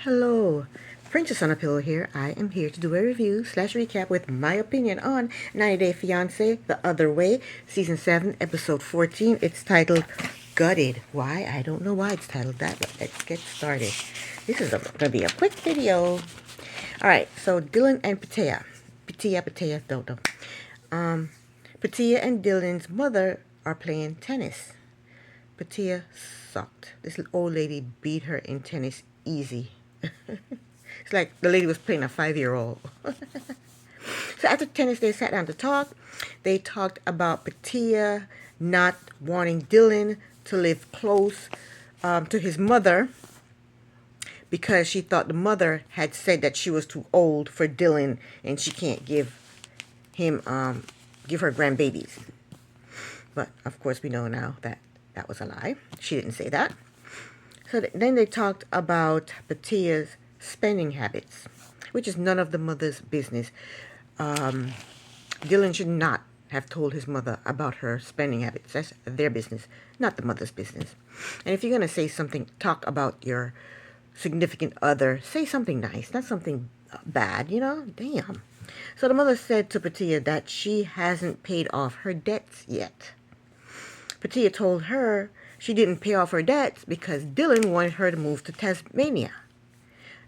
Hello, Princess on a Pillow here. I am here to do a review slash recap with my opinion on 90 Day Fiance The Other Way, Season 7, Episode 14. It's titled Gutted. Why? I don't know why it's titled that, but let's get started. This is going to be a quick video. Alright, so Dylan and Patia, don't know. Patia and Dylan's mother are playing tennis. Patia sucked. This old lady beat her in tennis easy. It's like the lady was playing a 5-year-old. So after tennis, they sat down to talk. They talked about Patia not wanting Dylan to live close to his mother because she thought the mother had said that she was too old for Dylan and she can't give her grandbabies. But of course, we know now that that was a lie. She didn't say that. So then they talked about Patia's spending habits, which is none of the mother's business. Dylan should not have told his mother about her spending habits. That's their business, not the mother's business. And if you're going to say something, talk about your significant other, say something nice, not something bad, Damn. So the mother said to Patia that she hasn't paid off her debts yet. Patia told her she didn't pay off her debts because Dylan wanted her to move to Tasmania.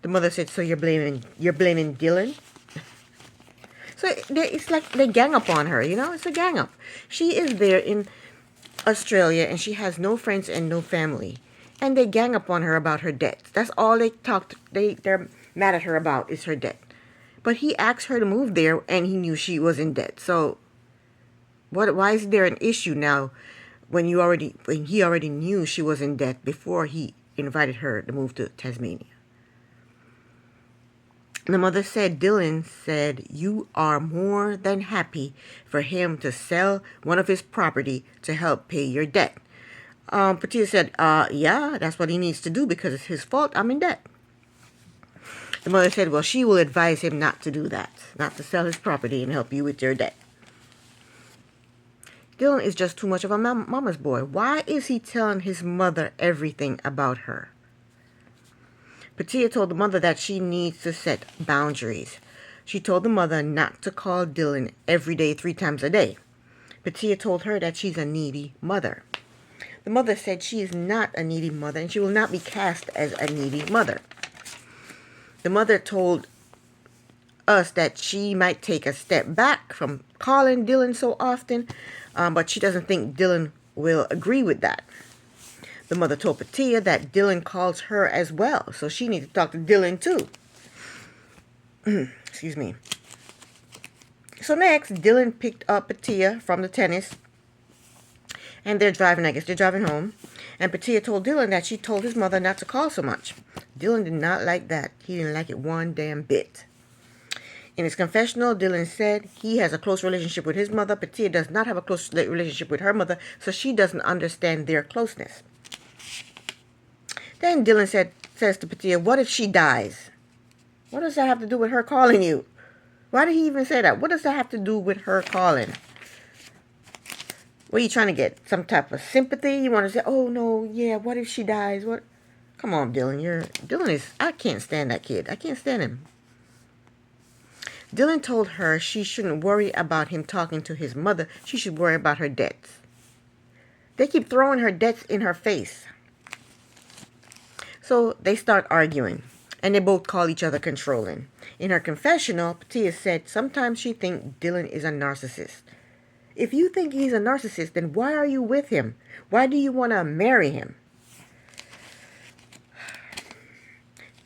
The mother said, "So you're blaming Dylan?" So it's like they gang up on her, It's a gang up. She is there in Australia and she has no friends and no family, and they gang up on her about her debts. That's all they're mad at her about is her debt. But he asked her to move there, and he knew she was in debt. So why is there an issue now when he already knew she was in debt before he invited her to move to Tasmania? The mother said, Dylan said, you are more than happy for him to sell one of his property to help pay your debt. Patia said, yeah, that's what he needs to do because it's his fault I'm in debt. The mother said, well, she will advise him not to do that, not to sell his property and help you with your debt. Dylan is just too much of a mama's boy. Why is he telling his mother everything about her? Patia told the mother that she needs to set boundaries. She told the mother not to call Dylan every day 3 times a day. Patia told her that she's a needy mother. The mother said she is not a needy mother and she will not be cast as a needy mother. The mother told us that she might take a step back from calling Dylan so often, but she doesn't think Dylan will agree with that. The mother told Patia that Dylan calls her as well, so she needs to talk to Dylan too. Excuse me. So next, Dylan picked up Patia from the tennis, and they're driving home. And Patia told Dylan that she told his mother not to call so much. Dylan did not like that. He didn't like it one damn bit. In his confessional, Dylan said he has a close relationship with his mother. Patia does not have a close relationship with her mother, so she doesn't understand their closeness. Then Dylan says to Patia, what if she dies? What does that have to do with her calling you? Why did he even say that? What does that have to do with her calling? What are you trying to get? Some type of sympathy? You want to say, oh no, yeah, what if she dies? What? Come on, Dylan. I can't stand that kid. I can't stand him. Dylan told her she shouldn't worry about him talking to his mother. She should worry about her debts. They keep throwing her debts in her face. So they start arguing, and they both call each other controlling. In her confessional, Patia said sometimes she thinks Dylan is a narcissist. If you think he's a narcissist, then why are you with him? Why do you want to marry him?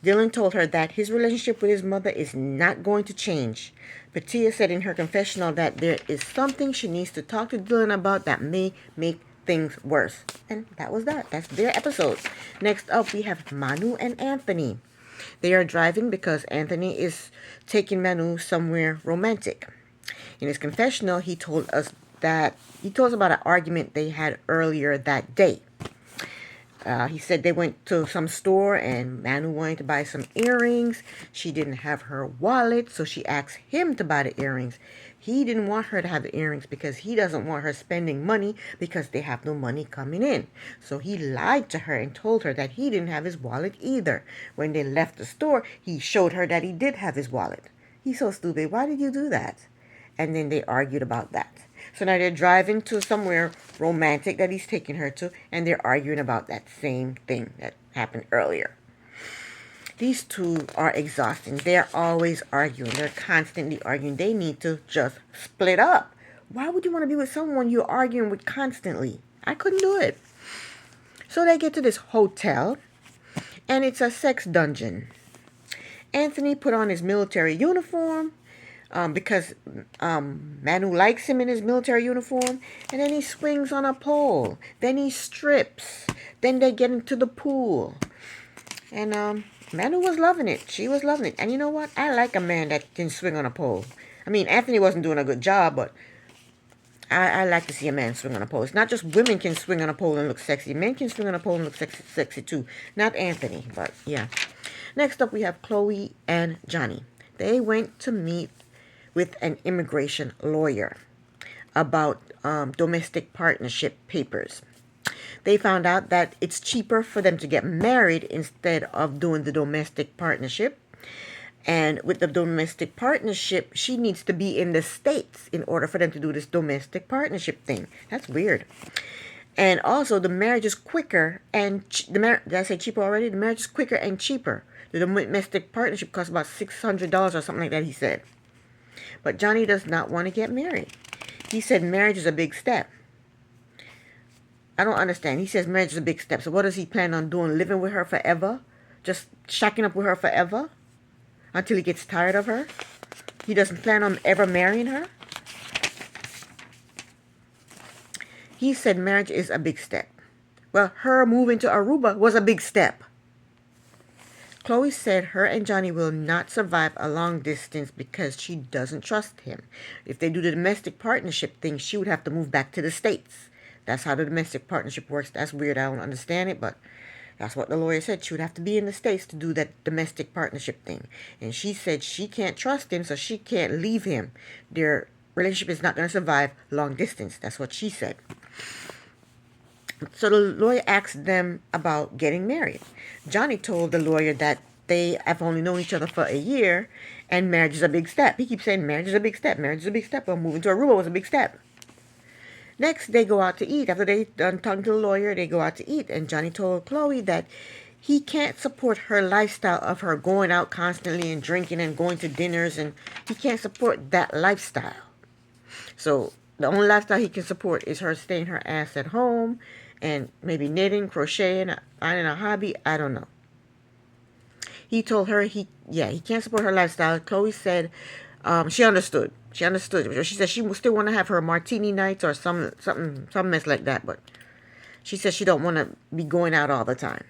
Dylan told her that his relationship with his mother is not going to change. Patia said in her confessional that there is something she needs to talk to Dylan about that may make things worse. And that was that. That's their episode. Next up, we have Manu and Anthony. They are driving because Anthony is taking Manu somewhere romantic. In his confessional, he told us about an argument they had earlier that day. He said they went to some store and Manu wanted to buy some earrings. She didn't have her wallet, so she asked him to buy the earrings. He didn't want her to have the earrings because he doesn't want her spending money because they have no money coming in. So he lied to her and told her that he didn't have his wallet either. When they left the store, he showed her that he did have his wallet. He's so stupid. Why did you do that? And then they argued about that. So now they're driving to somewhere romantic that he's taking her to, and they're arguing about that same thing that happened earlier. These two are exhausting. They're always arguing. They're constantly arguing. They need to just split up. Why would you want to be with someone you're arguing with constantly? I couldn't do it. So they get to this hotel, and it's a sex dungeon. Anthony put on his military uniform because Manu likes him in his military uniform, and then he swings on a pole. Then he strips. Then they get into the pool. And Manu was loving it. She was loving it. And you know what? I like a man that can swing on a pole. I mean, Anthony wasn't doing a good job, but I like to see a man swing on a pole. It's not just women can swing on a pole and look sexy. Men can swing on a pole and look sexy too. Not Anthony, but yeah. Next up, we have Chloe and Johnny. They went to meet with an immigration lawyer about domestic partnership papers. They found out that it's cheaper for them to get married instead of doing the domestic partnership. And with the domestic partnership, she needs to be in the States in order for them to do this domestic partnership thing. That's weird. And also, the marriage is quicker and did I say cheaper already? The marriage is quicker and cheaper. The domestic partnership costs about $600 or something like that, he said. But Johnny does not want to get married. He said marriage is a big step. I don't understand. He says marriage is a big step. So what does he plan on doing? Living with her forever? Just shacking up with her forever? Until he gets tired of her? He doesn't plan on ever marrying her? He said marriage is a big step. Well, her moving to Aruba was a big step. Chloe said her and Johnny will not survive a long distance because she doesn't trust him. If they do the domestic partnership thing, she would have to move back to the States. That's how the domestic partnership works. That's weird. I don't understand it, but that's what the lawyer said. She would have to be in the States to do that domestic partnership thing. And she said she can't trust him, so she can't leave him. Their relationship is not going to survive long distance. That's what she said. So the lawyer asked them about getting married. Johnny told the lawyer that they have only known each other for a year and marriage is a big step. He keeps saying marriage is a big step. Marriage is a big step. Well, moving to Aruba was a big step. Next, they go out to eat. After they done talking to the lawyer, they go out to eat. And Johnny told Chloe that he can't support her lifestyle of her going out constantly and drinking and going to dinners. And he can't support that lifestyle. So the only lifestyle he can support is her staying her ass at home and maybe knitting, crocheting, finding a hobby. I don't know. He told her he can't support her lifestyle. Chloe said she understood. She understood. She said she still want to have her martini nights or some mess like that, but she said she don't want to be going out all the time.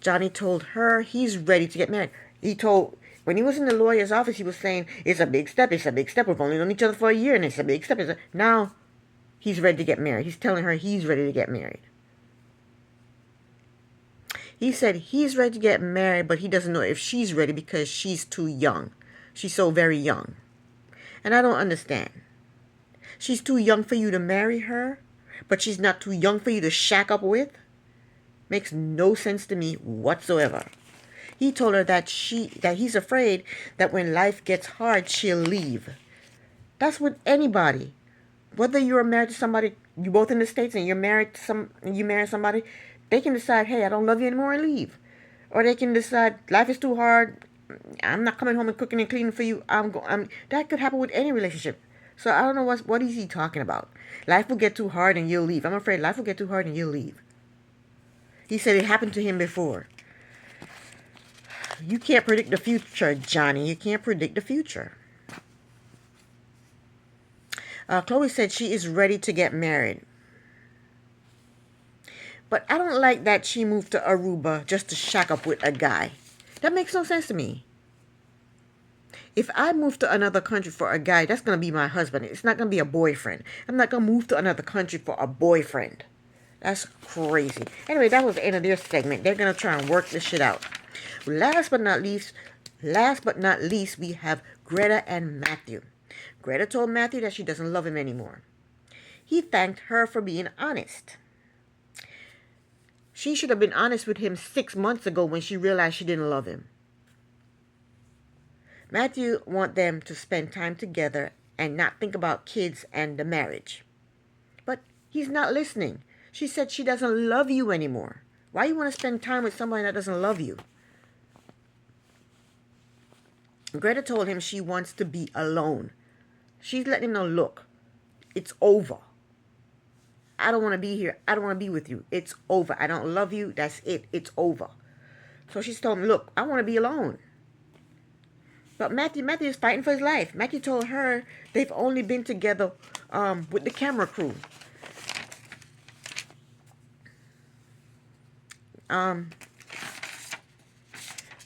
Johnny told her he's ready to get married. When he was in the lawyer's office, he was saying, it's a big step, it's a big step. We've only known each other for a year, and it's a big step. Now, he's ready to get married. He's telling her he's ready to get married. He said he's ready to get married, but he doesn't know if she's ready because she's too young. She's so very young. And I don't understand. She's too young for you to marry her, but she's not too young for you to shack up with? Makes no sense to me whatsoever. He told her that he's afraid that when life gets hard, she'll leave. That's with anybody. Whether you're married to somebody, you both in the States and you marry somebody, they can decide, hey, I don't love you anymore and leave. Or they can decide, life is too hard, I'm not coming home and cooking and cleaning for you. That could happen with any relationship. So I don't know what is he talking about. Life will get too hard and you'll leave. I'm afraid life will get too hard and you'll leave. He said it happened to him before. You can't predict the future, Johnny. You can't predict the future. Chloe said she is ready to get married. But I don't like that she moved to Aruba just to shack up with a guy. That makes no sense to me. If I move to another country for a guy, that's going to be my husband. It's not going to be a boyfriend. I'm not going to move to another country for a boyfriend. That's crazy. Anyway, that was the end of their segment. They're gonna try and work this shit out. Last but not least, we have Greta and Matthew. Greta told Matthew that she doesn't love him anymore. He thanked her for being honest. She should have been honest with him 6 months ago when she realized she didn't love him. Matthew wants them to spend time together and not think about kids and the marriage. But he's not listening. She said she doesn't love you anymore. Why you want to spend time with somebody that doesn't love you? Greta told him she wants to be alone. She's letting him know, look, it's over. I don't want to be here. I don't want to be with you. It's over. I don't love you. That's it. It's over. So she's told him, look, I want to be alone. But Matthew is fighting for his life. Matthew told her they've only been together with the camera crew.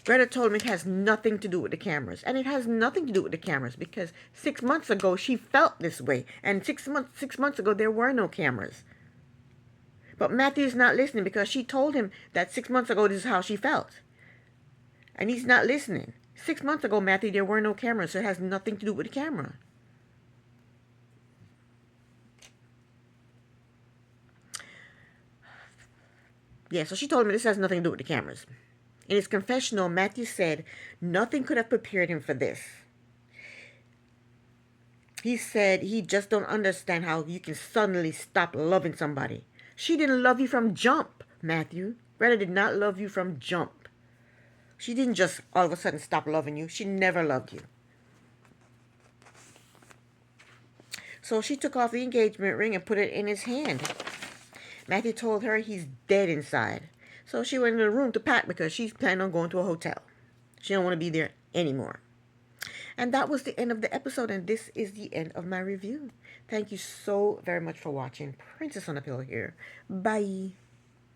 Greta told him it has nothing to do with the cameras. And it has nothing to do with the cameras because 6 months ago she felt this way. And 6 months ago there were no cameras. But Matthew's not listening because she told him that 6 months ago this is how she felt. And he's not listening. 6 months ago, Matthew, there were no cameras, so it has nothing to do with the camera. Yeah, so she told him this has nothing to do with the cameras. In his confessional, Matthew said nothing could have prepared him for this. He said he just don't understand how you can suddenly stop loving somebody. She didn't love you from jump, Matthew. Greta did not love you from jump. She didn't just all of a sudden stop loving you. She never loved you. So she took off the engagement ring and put it in his hand. Matthew told her he's dead inside. So she went in the room to pack because she's planning on going to a hotel. She don't want to be there anymore. And that was the end of the episode, and this is the end of my review. Thank you so very much for watching. Princess on a Pillow here. Bye.